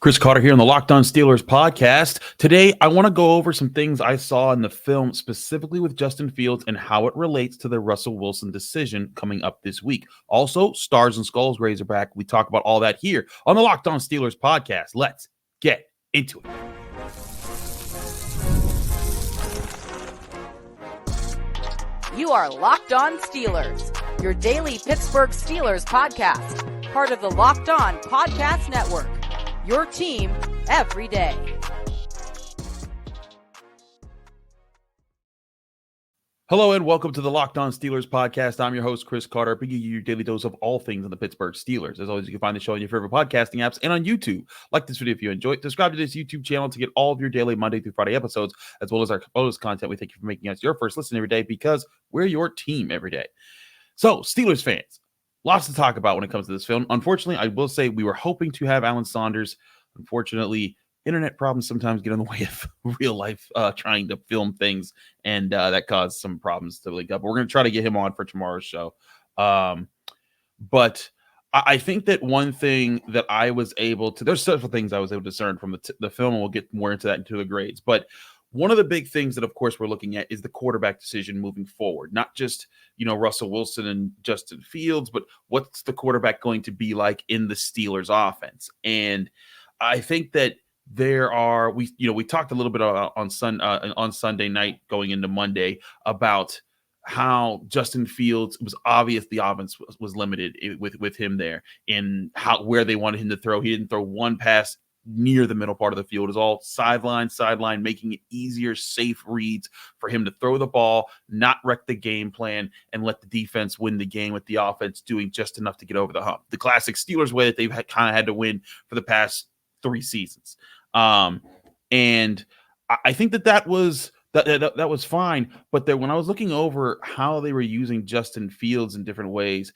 Chris Carter here on the Locked On Steelers podcast. Today, I want to go over some things I saw in the film, specifically with Justin Fields and how it relates to the Russell Wilson decision coming up this week. Also, Stars and Skulls Razorback. We talk about all that here on the Locked On Steelers podcast. Let's get into it. You are Locked On Steelers, your daily Pittsburgh Steelers podcast, part of the Locked On Podcast Network. Your team every day. Hello and welcome to the Locked On Steelers podcast. I'm your host, Chris Carter, bringing you your daily dose of all things on the Pittsburgh Steelers. As always, you can find the show on your favorite podcasting apps and on YouTube. Like this video if you enjoy it. Subscribe to this YouTube channel to get all of your daily Monday through Friday episodes, as well as our bonus content. We thank you for making us your first listen every day because we're your team every day. So, Steelers fans, lots to talk about when it comes to this film. Unfortunately, I will say we were hoping to have Alan Saunders. Unfortunately, internet problems sometimes get in the way of real life trying to film things, and that caused some problems to link up. We're going to try to get him on for tomorrow's show. But I think that one thing that I was able to – there's several things I was able to discern from the film, and we'll get more into that into the grades. But one of the big things that, of course, we're looking at is the quarterback decision moving forward. Not just, Russell Wilson and Justin Fields, but what's the quarterback going to be like in the Steelers offense? And I think that we talked a little bit about on Sunday night going into Monday about how Justin Fields, it was obvious the offense was limited with him there and where they wanted him to throw. He didn't throw one pass near the middle part of the field. It was all sideline, making it easier, safe reads for him to throw the ball, not wreck the game plan, and let the defense win the game with the offense doing just enough to get over the hump. The classic Steelers way that they've kind of had to win for the past 3 seasons. And I think that was fine. But then when I was looking over how they were using Justin Fields in different ways,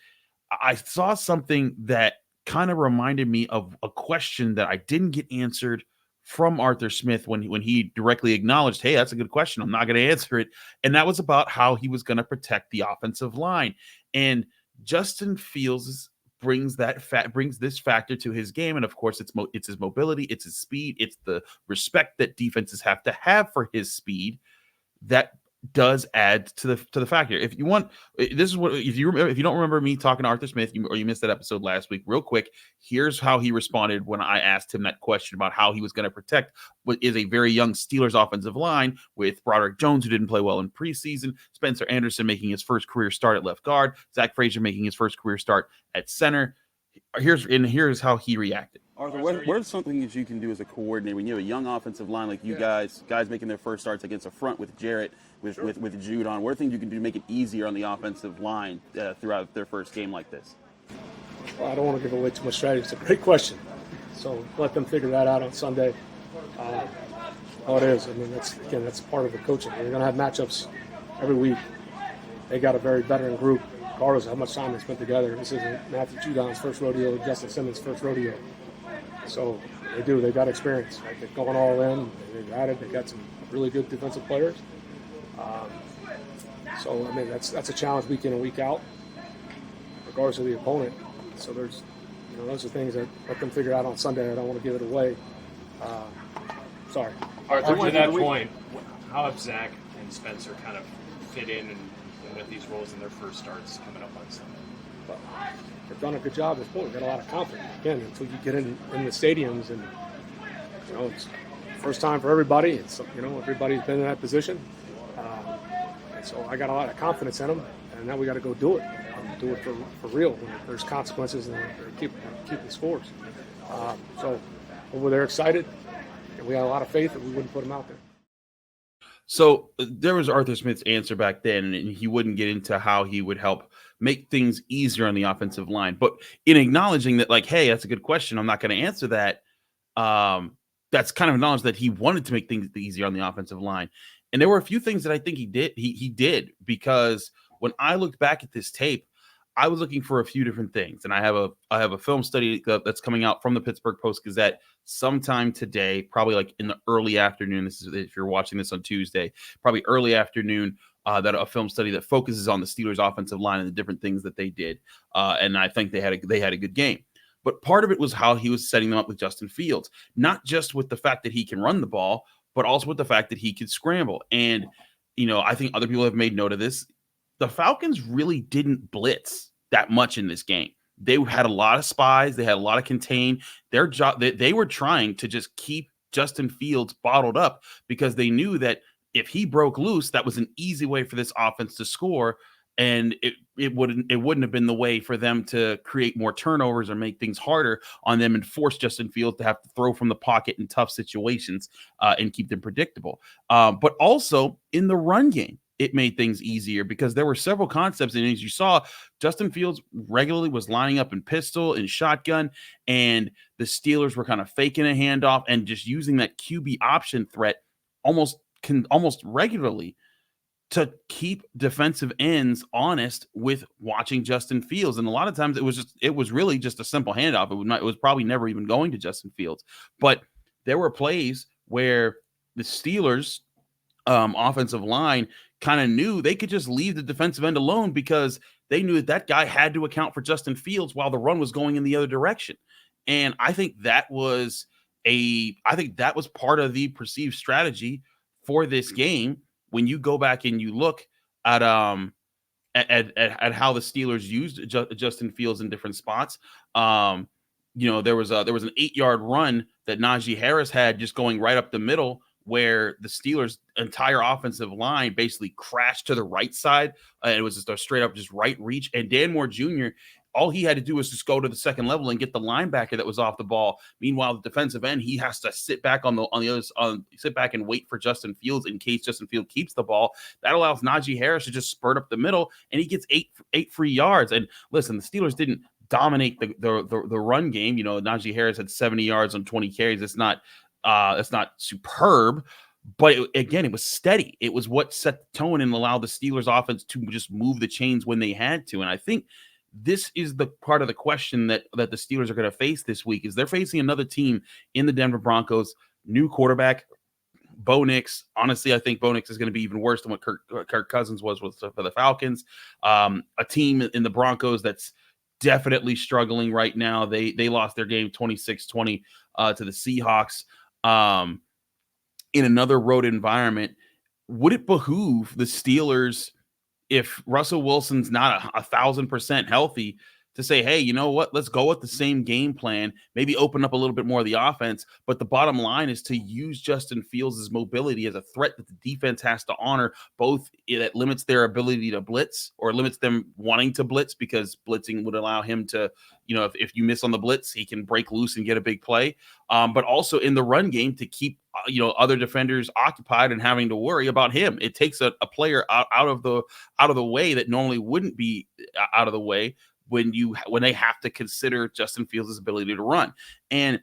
I saw something that kind of reminded me of a question that I didn't get answered from Arthur Smith when he directly acknowledged, hey, that's a good question. I'm not going to answer it. And that was about how he was going to protect the offensive line. And Justin Fields brings this factor to his game. And of course, it's his mobility, it's his speed, it's the respect that defenses have to have for his speed that does add to the factor. If you don't remember me talking to Arthur Smith, or you missed that episode last week, real quick, here's how he responded when I asked him that question about how he was going to protect what is a very young Steelers offensive line with Broderick Jones, who didn't play well in preseason, Spencer Anderson making his first career start at left guard, Zach Frazier making his first career start at center. Here's how he reacted. Arthur, what are some things you can do as a coordinator when you have a young offensive line like you guys making their first starts against a front with Jarrett, with Jude on? What are things you can do to make it easier on the offensive line throughout their first game like this? Well, I don't want to give away too much strategy. It's a great question. So let them figure that out on Sunday. How it is. I mean, that's part of the coaching. You're going to have matchups every week. They got a very veteran group, regardless of how much time they spent together. This isn't Matthew Judon's first rodeo, Justin Simmons' first rodeo. So they've got experience. Right? They've gone all in, they've got some really good defensive players. So I mean that's a challenge week in and week out, regardless of the opponent. So there's those are things that let them figure out on Sunday. I don't want to give it away. Sorry. Arthur, to that point, how have Zach and Spencer kind of fit in and with these roles in their first starts coming up on Sunday? But they've done a good job at this point. We've got a lot of confidence. Again, until you get in the stadiums and, it's first time for everybody. It's, everybody's been in that position. So I got a lot of confidence in them, and now we got to go do it. Do it for real when there's consequences and keep the scores. So over there excited, and we had a lot of faith that we wouldn't put them out there. So there was Arthur Smith's answer back then, and he wouldn't get into how he would help make things easier on the offensive line. But in acknowledging that, like, hey, that's a good question, I'm not going to answer that, that's kind of acknowledged that he wanted to make things easier on the offensive line. And there were a few things that I think he did. He did, because when I looked back at this tape, I was looking for a few different things. And I have a film study that's coming out from the Pittsburgh Post-Gazette sometime today, probably like in the early afternoon. This is if you're watching this on Tuesday, probably early afternoon, that a film study that focuses on the Steelers offensive line and the different things that they did. And I think they had a good game. but part of it was how he was setting them up with Justin Fields, not just with the fact that he can run the ball, but also with the fact that he could scramble. And, I think other people have made note of this. The Falcons really didn't blitz that much in this game. They had a lot of spies. They had a lot of contain. Their job, they were trying to just keep Justin Fields bottled up because they knew that if he broke loose, that was an easy way for this offense to score. And it wouldn't have been the way for them to create more turnovers or make things harder on them and force Justin Fields to have to throw from the pocket in tough situations and keep them predictable. But also in the run game, it made things easier because there were several concepts. And as you saw, Justin Fields regularly was lining up in pistol and shotgun, and the Steelers were kind of faking a handoff and just using that QB option threat almost regularly to keep defensive ends honest with watching Justin Fields. And a lot of times it was really just a simple handoff. It was probably never even going to Justin Fields, but there were plays where the Steelers offensive line kind of knew they could just leave the defensive end alone because they knew that guy had to account for Justin Fields while the run was going in the other direction. And I think that was part of the perceived strategy for this game. When you go back and you look at how the Steelers used Justin Fields in different spots, there was an 8-yard run that Najee Harris had just going right up the middle, where the Steelers' entire offensive line basically crashed to the right side. It was just a straight up just right reach, and Dan Moore Jr., all he had to do was just go to the second level and get the linebacker that was off the ball. Meanwhile, the defensive end, he has to sit back sit back and wait for Justin Fields in case Justin Fields keeps the ball. That allows Najee Harris to just spurt up the middle, and he gets eight free yards. And listen, the Steelers didn't dominate the run game. Najee Harris had 70 yards on 20 carries. It's not superb, but it was steady. It was what set the tone and allowed the Steelers offense to just move the chains when they had to. And I think this is the part of the question that the Steelers are going to face this week. Is they're facing another team in the Denver Broncos, new quarterback, Bo Nix. Honestly, I think Bo Nix is going to be even worse than what Kirk Cousins was for the Falcons. A team in the Broncos that's definitely struggling right now. They lost their game 26-20 to the Seahawks in another road environment. Would it behoove the Steelers, if Russell Wilson's not 1,000% healthy, to say, hey, you know what? Let's go with the same game plan, maybe open up a little bit more of the offense. But the bottom line is to use Justin Fields' mobility as a threat that the defense has to honor, both that limits their ability to blitz or limits them wanting to blitz, because blitzing would allow him to, if you miss on the blitz, he can break loose and get a big play. But also in the run game to keep, other defenders occupied and having to worry about him. It takes a player out of the way that normally wouldn't be out of the way when they have to consider Justin Fields' ability to run. And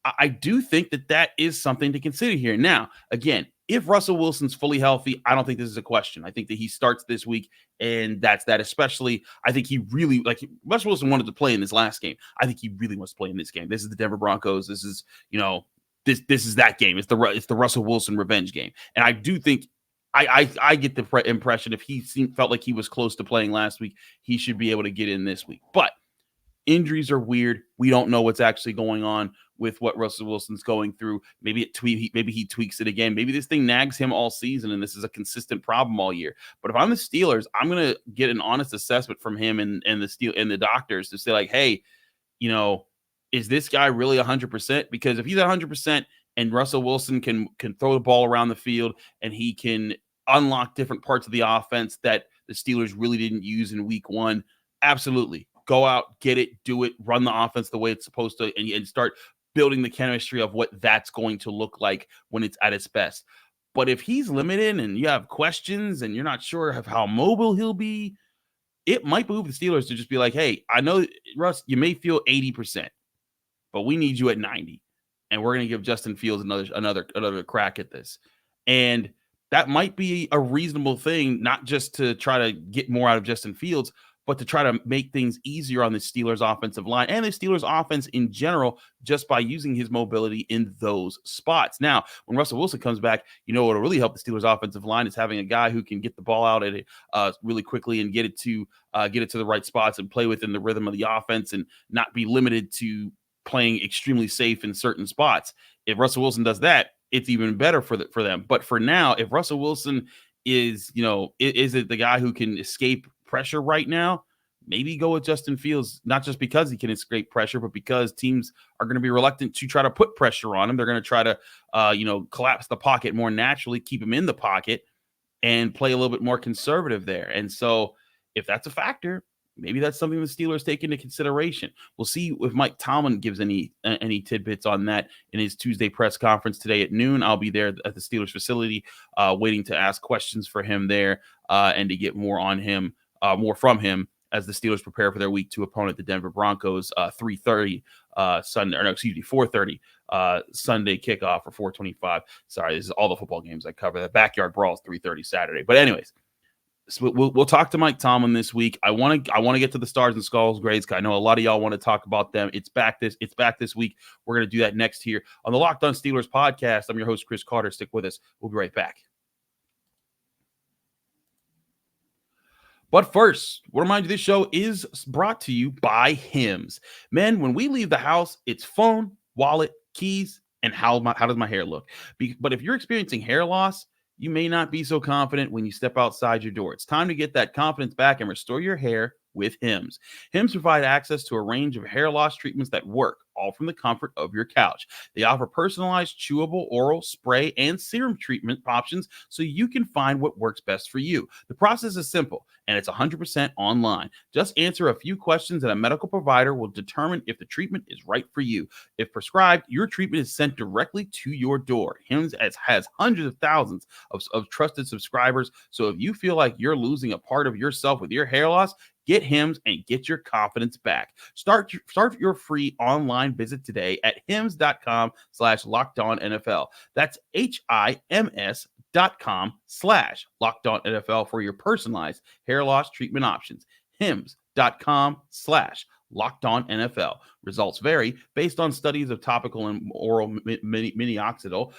I do think that is something to consider here. Now, again, if Russell Wilson's fully healthy, I don't think this is a question. I think that he starts this week, and that's that. Especially, I think he really, Russell Wilson wanted to play in this last game. I think he really wants to play in this game. This is the Denver Broncos. This is, this is that game. It's the Russell Wilson revenge game. And I do think I get the impression if he felt like he was close to playing last week, he should be able to get in this week. But injuries are weird. We don't know what's actually going on with what Russell Wilson's going through. Maybe he tweaks it again. Maybe this thing nags him all season, and this is a consistent problem all year. But if I'm the Steelers, I'm going to get an honest assessment from him and the doctors to say, like, hey, is this guy really 100%? Because if he's 100%, and Russell Wilson can throw the ball around the field, and he can unlock different parts of the offense that the Steelers really didn't use in week one, absolutely. Go out, get it, do it, run the offense the way it's supposed to, and start building the chemistry of what that's going to look like when it's at its best. But if he's limited and you have questions and you're not sure of how mobile he'll be, it might behoove the Steelers to just be like, hey, I know, Russ, you may feel 80%, but we need you at 90%. And we're going to give Justin Fields another crack at this. And that might be a reasonable thing, not just to try to get more out of Justin Fields, but to try to make things easier on the Steelers offensive line and the Steelers offense in general, just by using his mobility in those spots. Now, when Russell Wilson comes back, what'll really help the Steelers offensive line is having a guy who can get the ball out at it really quickly and get it to the right spots and play within the rhythm of the offense and not be limited to playing extremely safe in certain spots. If Russell Wilson does that, it's even better for them. But for now, if Russell Wilson is it the guy who can escape pressure right now, maybe go with Justin Fields, not just because he can escape pressure, but because teams are going to be reluctant to try to put pressure on him. They're going to try to, collapse the pocket more naturally, keep him in the pocket, and play a little bit more conservative there. And so if that's a factor, maybe that's something the Steelers take into consideration. We'll see if Mike Tomlin gives any tidbits on that in his Tuesday press conference today at noon. I'll be there at the Steelers facility waiting to ask questions for him there and to get more from him as the Steelers prepare for their Week 2 opponent, the Denver Broncos, 3:30 Sunday, 4:30 Sunday kickoff, or 4:25. Sorry, this is all the football games I cover. The Backyard Brawl is 3:30 Saturday. But anyways, so we'll talk to Mike Tomlin this week. I want to get to the Stars and Skulls grades, because I know a lot of y'all want to talk about them. It's back this week. We're going to do that next here on the Locked On Steelers podcast. I'm your host, Chris Carter. Stick with us. We'll be right back. But first, I want to remind you this show is brought to you by Hims. Men, when we leave the house, it's phone, wallet, keys, and how does my hair look? But if you're experiencing hair loss, you may not be so confident when you step outside your door. It's time to get that confidence back and restore your hair with Hims. Hims provide access to a range of hair loss treatments that work, all from the comfort of your couch. They offer personalized chewable, oral, spray, and serum treatment options so you can find what works best for you. The process is simple, and it's 100% online. Just answer a few questions, and a medical provider will determine if the treatment is right for you. If prescribed, your treatment is sent directly to your door. Hims has hundreds of thousands of trusted subscribers, so if you feel like you're losing a part of yourself with your hair loss, get Hims and get your confidence back. Start your free online visit today at hims.com/LockedOnNFL. That's HIMS.com/LockedOnNFL for your personalized hair loss treatment options. HIMS.com/LockedOnNFL. Results vary based on studies of topical and oral minoxidil.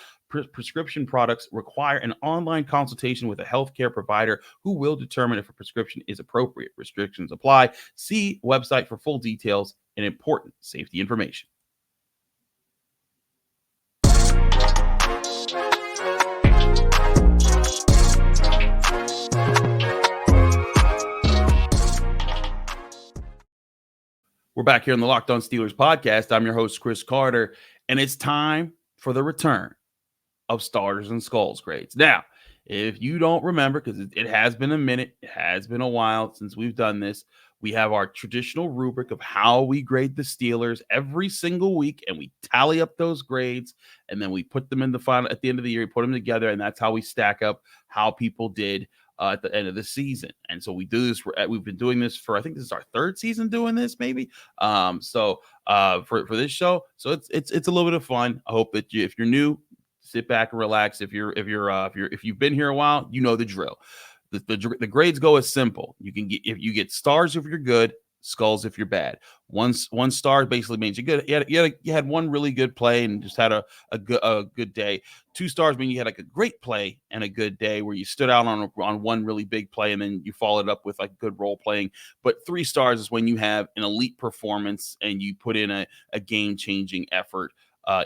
Prescription products require an online consultation with a healthcare provider who will determine if a prescription is appropriate. Restrictions apply. See website for full details and important safety information. We're back here on the Locked On Steelers podcast. I'm your host, Chris Carter, and it's time for the return of Stars and Skulls grades. Now, if you don't remember, because it has been a minute, it has been a while since we've done this, we have our traditional rubric of how we grade the Steelers every single week, and we tally up those grades, and then we put them in the final at the end of the year. We put them together, and that's how we stack up how people did at the end of the season. And so we do this. We've been doing this for, I think this is our third season doing this, maybe. For this show, so it's a little bit of fun. I hope that if you're new, sit back and relax. If you've been here a while, you know the drill. The grades go as simple. You get stars if you're good, skulls if you're bad. One star basically means you're good. You had one really good play and just had a good day. 2 stars mean you had like a great play and a good day where you stood out on one really big play and then you followed up with like good role playing. But 3 stars is when you have an elite performance and you put in a game-changing effort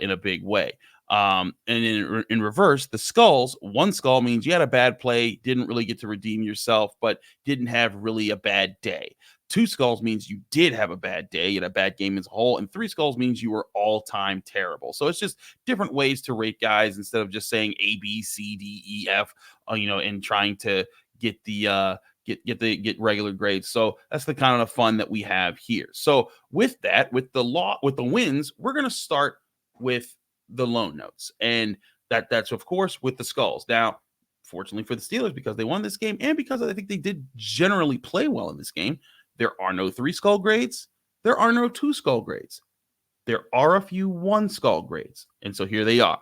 in a big way. And in reverse, the skulls, 1 skull means you had a bad play, didn't really get to redeem yourself, but didn't have really a bad day. 2 skulls means you did have a bad day, you had a bad game as a whole, and 3 skulls means you were all-time terrible. So it's just different ways to rate guys instead of just saying A, B, C, D, E, F, and trying to get the get regular grades. So that's the kind of fun that we have here. So with that, with the wins, we're going to start with the lone notes, and that's of course with the skulls. Now, fortunately for the Steelers, because they won this game and because I think they did generally play well in this game, there are no 3 skull grades, there are no 2 skull grades, there are a few 1 skull grades, and so here they are.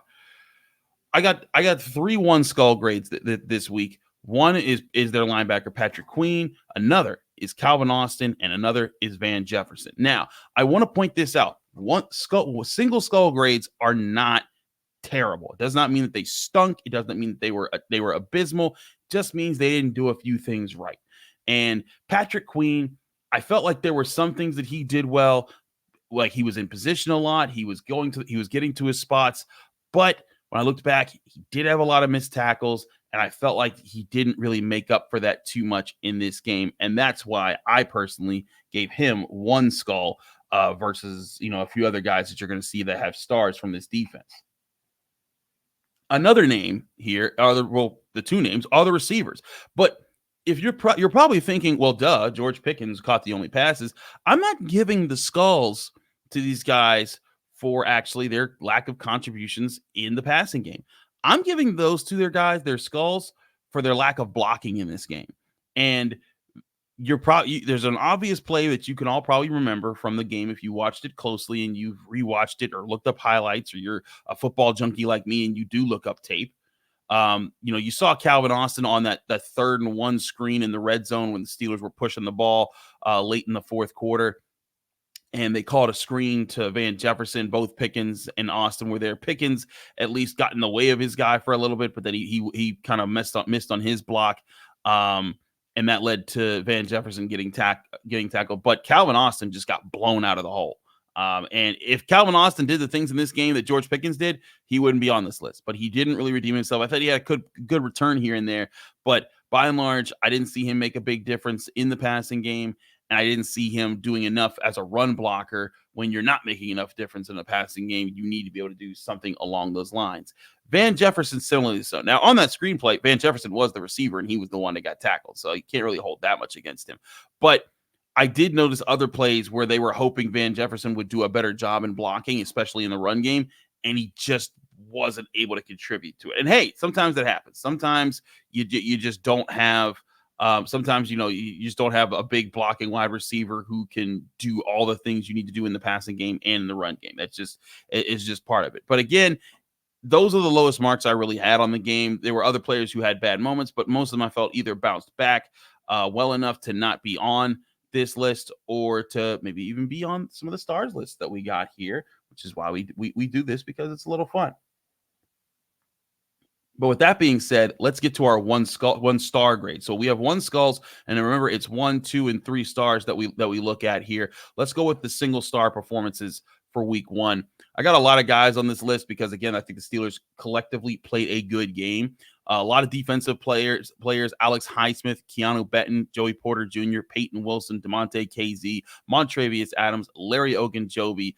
I got 3 1 skull grades this week. One is their linebacker Patrick Queen, another is Calvin Austin, and another is Van Jefferson. Now, I want to point this out. Single skull grades are not terrible. It does not mean that they stunk. It doesn't mean that they were abysmal. It just means they didn't do a few things right. And Patrick Queen, I felt like there were some things that he did well, like he was in position a lot. He was getting to his spots, but when I looked back, he did have a lot of missed tackles, and I felt like he didn't really make up for that too much in this game. And that's why I personally gave him 1 skull versus, a few other guys that you're going to see that have stars from this defense. Another name here the 2 names are the receivers. But if you're probably thinking, well, duh, George Pickens caught the only passes. I'm not giving the skulls to these guys for actually their lack of contributions in the passing game. I'm giving those to their skulls for their lack of blocking in this game. And there's an obvious play that you can all probably remember from the game if you watched it closely and you've rewatched it or looked up highlights, or you're a football junkie like me and you do look up tape. You saw Calvin Austin on that 3rd and 1 screen in the red zone when the Steelers were pushing the ball late in the 4th quarter. And they called a screen to Van Jefferson. Both Pickens and Austin were there. Pickens at least got in the way of his guy for a little bit, but then he kind of missed on his block. And that led to Van Jefferson getting tackled. But Calvin Austin just got blown out of the hole. And if Calvin Austin did the things in this game that George Pickens did, he wouldn't be on this list. But he didn't really redeem himself. I thought he had a good return here and there. But by and large, I didn't see him make a big difference in the passing game. And I didn't see him doing enough as a run blocker. When you're not making enough difference in the passing game, you need to be able to do something along those lines. Van Jefferson similarly so. Now, on that screenplay, Van Jefferson was the receiver, and he was the one that got tackled. So you can't really hold that much against him. But I did notice other plays where they were hoping Van Jefferson would do a better job in blocking, especially in the run game, and he just wasn't able to contribute to it. And hey, sometimes that happens. Sometimes you just don't have sometimes, you just don't have a big blocking wide receiver who can do all the things you need to do in the passing game and in the run game. It's just part of it. But again, those are the lowest marks I really had on the game. There were other players who had bad moments, but most of them I felt either bounced back well enough to not be on this list, or to maybe even be on some of the stars lists that we got here, which is why we do this, because it's a little fun. But with that being said, let's get to our 1 star grade. So we have 1 skulls, and remember, it's 1, 2, and 3 stars that we look at here. Let's go with the single star performances for week 1. I got a lot of guys on this list because, again, I think the Steelers collectively played a good game. A lot of defensive players, Alex Highsmith, Keanu Benton, Joey Porter Jr., Peyton Wilson, DeMonte KZ, Montrevious Adams, Larry Ogunjobi,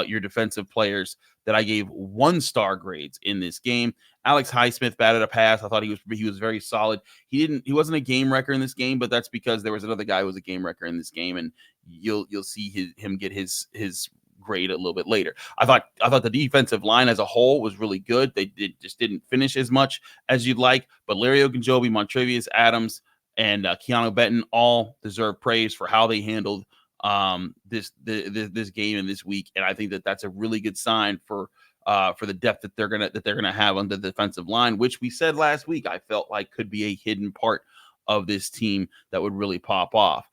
your defensive players that I gave 1 star grades in this game. Alex Highsmith batted a pass. I thought he was very solid. He wasn't a game wrecker in this game, but that's because there was another guy who was a game wrecker in this game, and you'll see him get his grade a little bit later. I thought the defensive line as a whole was really good. They just didn't finish as much as you'd like, but Larry Ogunjobi, Montrevious Adams, and Keanu Benton all deserve praise for how they handled this game in this week, and I think that that's a really good sign for the depth that they're gonna have on the defensive line, which we said last week I felt like could be a hidden part of this team that would really pop off.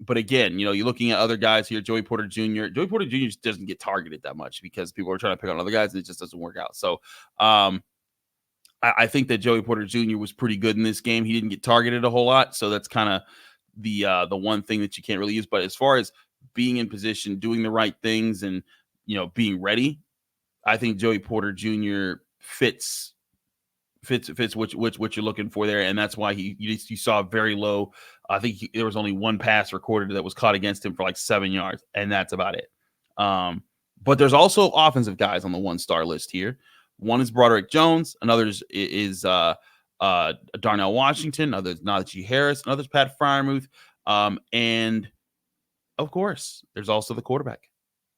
But again, you're looking at other guys here. Joey Porter Jr. Just doesn't get targeted that much because people are trying to pick on other guys, and it just doesn't work out. So I think that Joey Porter Jr. was pretty good in this game. He didn't get targeted a whole lot, so that's kind of the one thing that you can't really use. But as far as being in position, doing the right things, and being ready, I think Joey Porter Jr. fits what you're looking for there, and that's why you saw very low. I think there was only 1 pass recorded that was caught against him for like 7 yards, and that's about it. But there's also offensive guys on the 1 star list here. One is Broderick Jones, another is Darnell Washington, others Najee Harris, another's Pat Freiermuth, and of course, there's also the quarterback,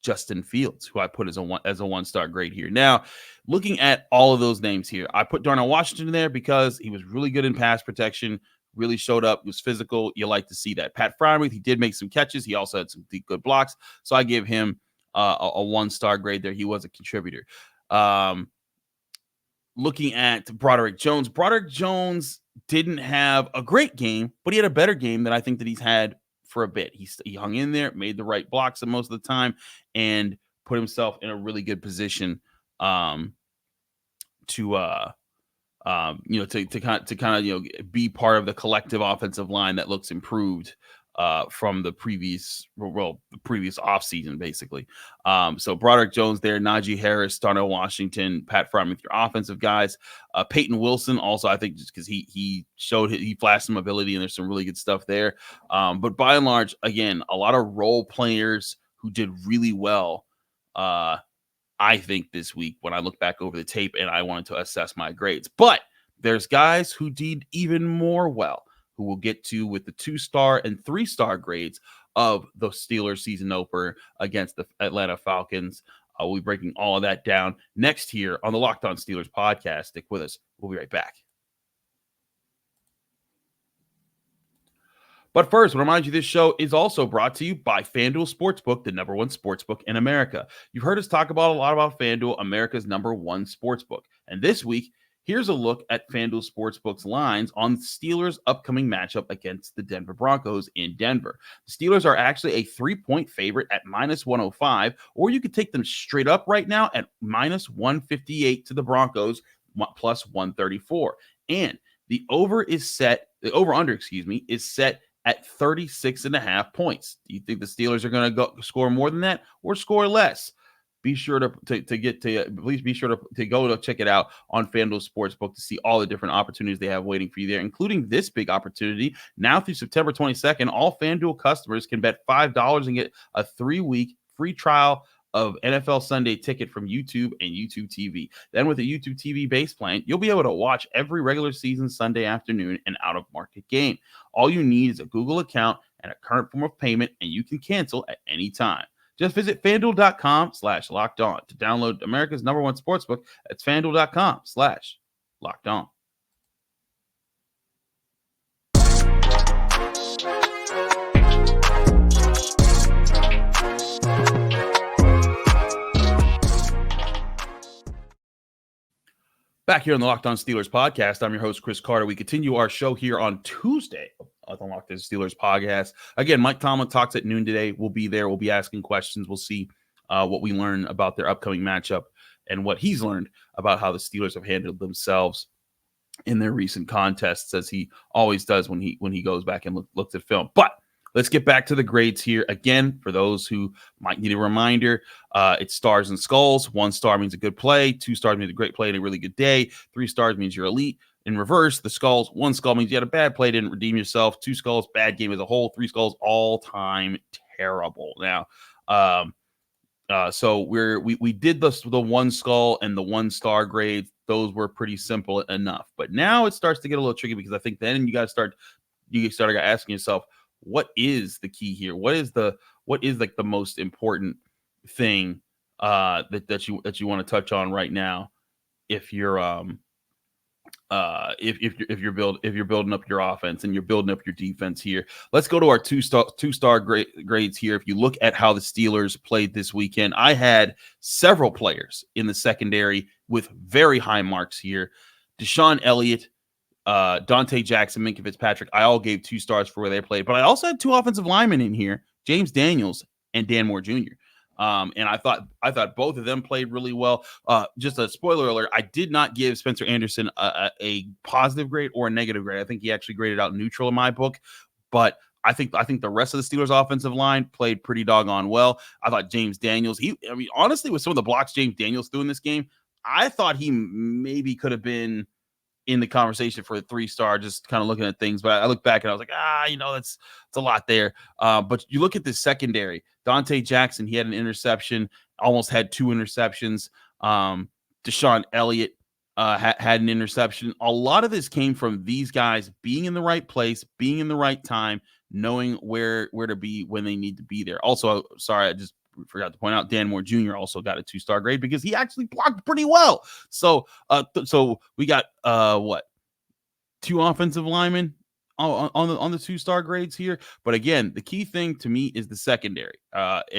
Justin Fields, who I put as a 1 star grade here. Now, looking at all of those names here, I put Darnell Washington in there because he was really good in pass protection, really showed up, was physical. You like to see that. Pat Freiermuth, he did make some catches. He also had some good blocks. So I give him a 1 star grade there. He was a contributor. looking at Broderick Jones didn't have a great game, but he had a better game than I think that he's had for a bit. He hung in there, made the right blocks most of the time, and put himself in a really good position to kind of be part of the collective offensive line that looks improved from the previous offseason, basically. So Broderick Jones there, Najee Harris, Darnell Washington, Pat Fryman, your offensive guys. Peyton Wilson also, I think, just because he flashed some ability and there's some really good stuff there. But by and large, again, a lot of role players who did really well. I think this week when I look back over the tape and I wanted to assess my grades. But there's guys who did even more well, who we'll get to with the 2-star and 3-star grades of the Steelers season opener against the Atlanta Falcons. We'll be breaking all of that down next here on the Locked On Steelers podcast. Stick with us. We'll be right back. But first, I want to remind you this show is also brought to you by FanDuel Sportsbook, the #1 sportsbook in America. You've heard us talk a lot about FanDuel, America's #1 sportsbook. And this week, here's a look at FanDuel Sportsbook's lines on the Steelers' upcoming matchup against the Denver Broncos in Denver. The Steelers are actually a 3-point favorite at -105, or you could take them straight up right now at -158 to the Broncos, +134. And the over-under is set at 36.5 points. Do you think the Steelers are going to go score more than that or score less? Be sure to go to check it out on FanDuel Sportsbook to see all the different opportunities they have waiting for you there, including this big opportunity. Now through September 22nd, all FanDuel customers can bet $5 and get a 3-week free trial of NFL Sunday Ticket from YouTube and YouTube TV. Then with a YouTube TV base plan, you'll be able to watch every regular season Sunday afternoon and out-of-market game. All you need is a Google account and a current form of payment, and you can cancel at any time. Just visit FanDuel.com/LockedOn to download America's #1 sportsbook. That's FanDuel.com/LockedOn. Back here on the Locked On Steelers podcast, I'm your host, Chris Carter. We continue our show here on Tuesday on the Locked On Steelers podcast. Again, Mike Tomlin talks at noon today. We'll be there. We'll be asking questions. We'll see what we learn about their upcoming matchup and what he's learned about how the Steelers have handled themselves in their recent contests, as he always does when he goes back and looks at film. But let's get back to the grades here. Again, for those who might need a reminder, it's stars and skulls. 1 star means a good play. 2 stars means a great play and a really good day. 3 stars means you're elite. In reverse, the skulls, 1 skull means you had a bad play, didn't redeem yourself. 2 skulls, bad game as a whole. 3 skulls, all-time terrible. Now, so we did the 1 skull and the 1 star grades. Those were pretty simple enough. But now it starts to get a little tricky, because I think then you got to start asking yourself, what is the key here? What is like the most important thing that you want to touch on right now if you're if you're building up your offense and you're building up your defense here? Let's go to our two-star grades here. If you look at how the Steelers played this weekend, I had several players in the secondary with very high marks here. Deshaun Elliott, Dante Jackson, Minkah Fitzpatrick, I all gave 2 stars for where they played. But I also had 2 offensive linemen in here, James Daniels and Dan Moore Jr. And I thought both of them played really well. Just a spoiler alert, I did not give Spencer Anderson a positive grade or a negative grade. I think he actually graded out neutral in my book. But I think the rest of the Steelers offensive line played pretty doggone well. I thought James Daniels, honestly, with some of the blocks James Daniels threw in this game, I thought he maybe could have been in the conversation for a 3-star, just kind of looking at things. But I look back and I was like, that's a lot there. But you look at the secondary, Dante Jackson, he had an interception, almost had 2 interceptions. Deshaun Elliott had an interception. A lot of this came from these guys being in the right place, being in the right time, knowing where to be when they need to be there. Also, sorry, I just forgot to point out, Dan Moore Jr. also got a 2-star grade because he actually blocked pretty well. So we got 2 offensive linemen on the 2-star grades here. But again, the key thing to me is the secondary,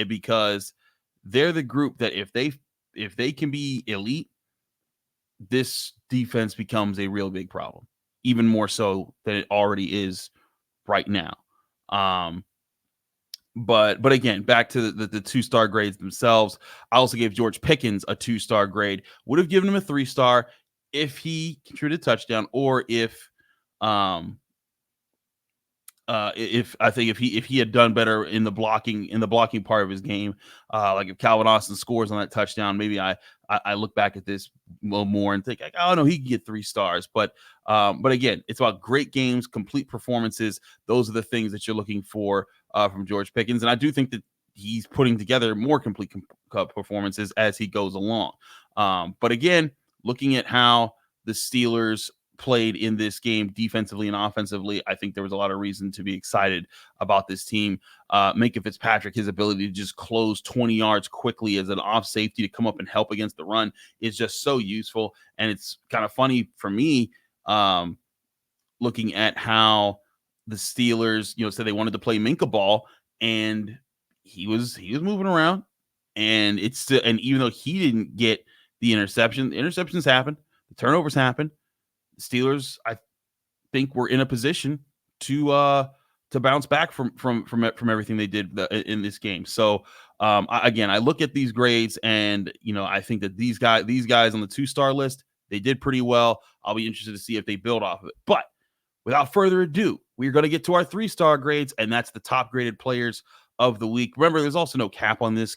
because they're the group that if they can be elite, this defense becomes a real big problem, even more so than it already is right now. But again, back to the 2-star grades themselves. I also gave George Pickens a 2-star grade. Would have given him a 3-star if he contributed a touchdown, or if he had done better in the blocking part of his game. Like if Calvin Austin scores on that touchdown, maybe I look back at this a little more and think, like, oh no, he can get 3 stars. But again, it's about great games, complete performances. Those are the things that you're looking for from George Pickens, and I do think that he's putting together more complete performances as he goes along. But again, looking at how the Steelers played in this game defensively and offensively, I think there was a lot of reason to be excited about this team. Minkah Fitzpatrick, his ability to just close 20 yards quickly as an off safety to come up and help against the run is just so useful. And it's kind of funny for me, looking at how the Steelers, said they wanted to play Minkah ball, and he was moving around, and even though he didn't get the interceptions happened, the turnovers happened. The Steelers, I think, were in a position to bounce back from everything they did in this game. So I look at these grades, and I think that these guys on the 2-star list, they did pretty well. I'll be interested to see if they build off of it. But without further ado, we're going to get to our 3-star grades, and that's the top graded players of the week. Remember, there's also no cap on this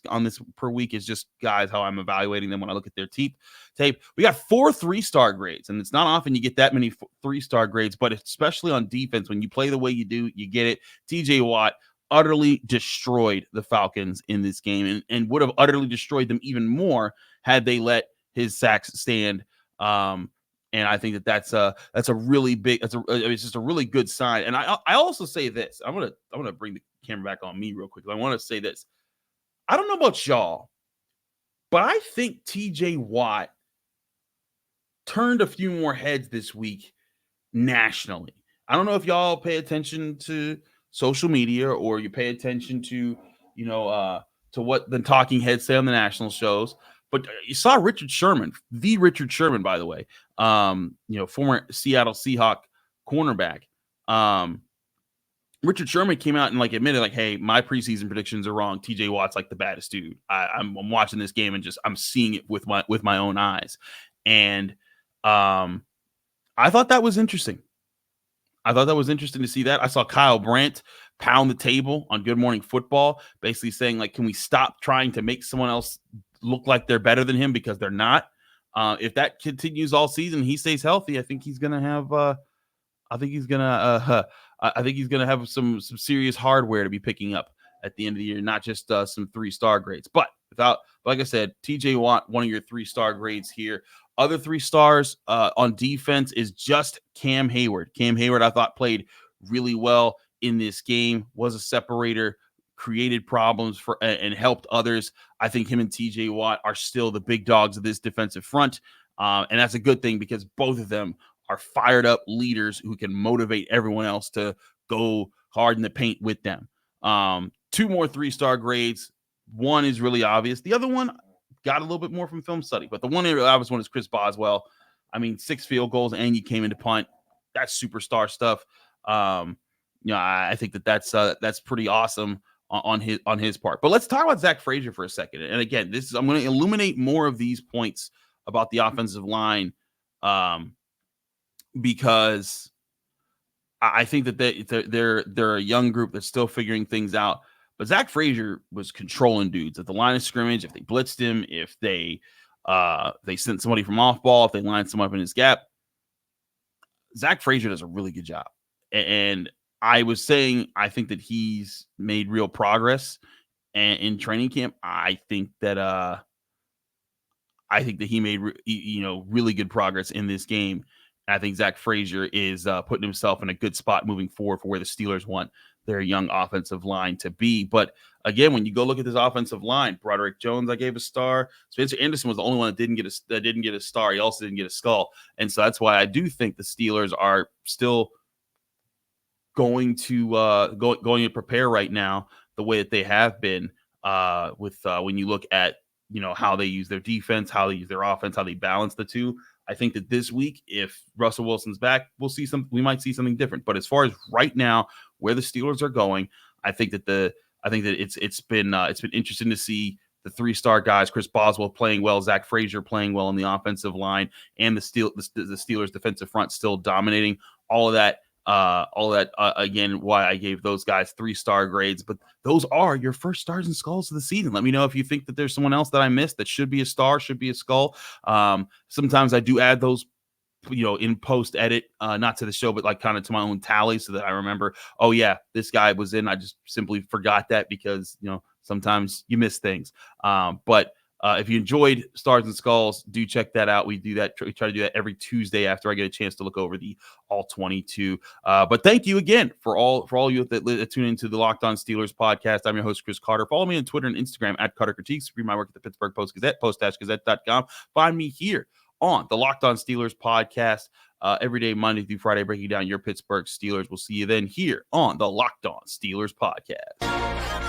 per week. It's just guys how I'm evaluating them when I look at their tape. We got 4 3-star grades, and it's not often you get that many 3-star grades, but especially on defense, when you play the way you do, you get it. TJ Watt utterly destroyed the Falcons in this game, and would have utterly destroyed them even more had they let his sacks stand. And I think that's a really big, it's just a really good sign. And I also say this, I'm gonna bring the camera back on me real quick. I want to say this. I don't know about y'all, but I think TJ Watt turned a few more heads this week nationally. I don't know if y'all pay attention to social media, or you pay attention to, to what the talking heads say on the national shows. But you saw Richard Sherman, by the way, former Seattle Seahawk cornerback. Richard Sherman came out and admitted, hey, my preseason predictions are wrong. TJ Watt's the baddest dude. I'm watching this game and I'm seeing it with my own eyes. And I thought that was interesting. To see that. I saw Kyle Brandt pound the table on Good Morning Football, basically saying, can we stop trying to make someone else look like they're better than him, because they're not. If that continues all season, he stays healthy, I think he's gonna have some serious hardware to be picking up at the end of the year, not just some 3-star grades. But like I said, TJ Watt, one of your 3-star grades here. Other 3 stars on defense is just Cam Hayward. Cam Hayward, I thought, played really well in this game, was a separator, created problems and helped others. I think him and TJ Watt are still the big dogs of this defensive front. And that's a good thing, because both of them are fired up leaders who can motivate everyone else to go hard in the paint with them. 2 more 3-star grades. One is really obvious. The other one got a little bit more from film study, but the one obvious one is Chris Boswell. 6 field goals, and you came into punt. That's superstar stuff. I think that's pretty awesome on his part. But let's talk about Zach Frazier for a second. And again, I'm going to illuminate more of these points about the offensive line, because I think that they're a young group that's still figuring things out. But Zach Frazier was controlling dudes at the line of scrimmage. If they blitzed him, if they sent somebody from off ball, if they lined someone up in his gap, Zach Frazier does a really good job. And I was saying, I think that he's made real progress in training camp. I think that he made really good progress in this game. And I think Zach Frazier is putting himself in a good spot moving forward for where the Steelers want their young offensive line to be. But again, when you go look at this offensive line, Broderick Jones, I gave a star. Spencer Anderson was the only one that didn't get a star. He also didn't get a skull. And so that's why I do think the Steelers are still going to prepare right now the way that they have been with when you look at how they use their defense, how they use their offense, how they balance the two. I think that this week, if Russell Wilson's back, we might see something different. But as far as right now, where the Steelers are going, I think that it's been interesting to see the 3-star guys, Chris Boswell playing well, Zach Frazier playing well on the offensive line, and the Steelers defensive front still dominating. All of that, again, why I gave those guys 3-star grades. But those are your first stars and skulls of the season. Let me know if you think that there's someone else that I missed that should be a star, should be a skull. Sometimes I do add those, in post edit, not to the show, but like kind of to my own tally so that I remember, oh yeah, this guy was in. I just simply forgot that because, sometimes you miss things. But if you enjoyed Stars and Skulls, do check that out. We do that. We try to do that every Tuesday after I get a chance to look over the All 22. But thank you again for all you that tune into the Locked On Steelers podcast. I'm your host, Chris Carter. Follow me on Twitter and Instagram at Carter Critiques. Read my work at the Pittsburgh Post-Gazette, post-gazette.com. Find me here on the Locked On Steelers podcast every day, Monday through Friday, breaking down your Pittsburgh Steelers. We'll see you then here on the Locked On Steelers podcast.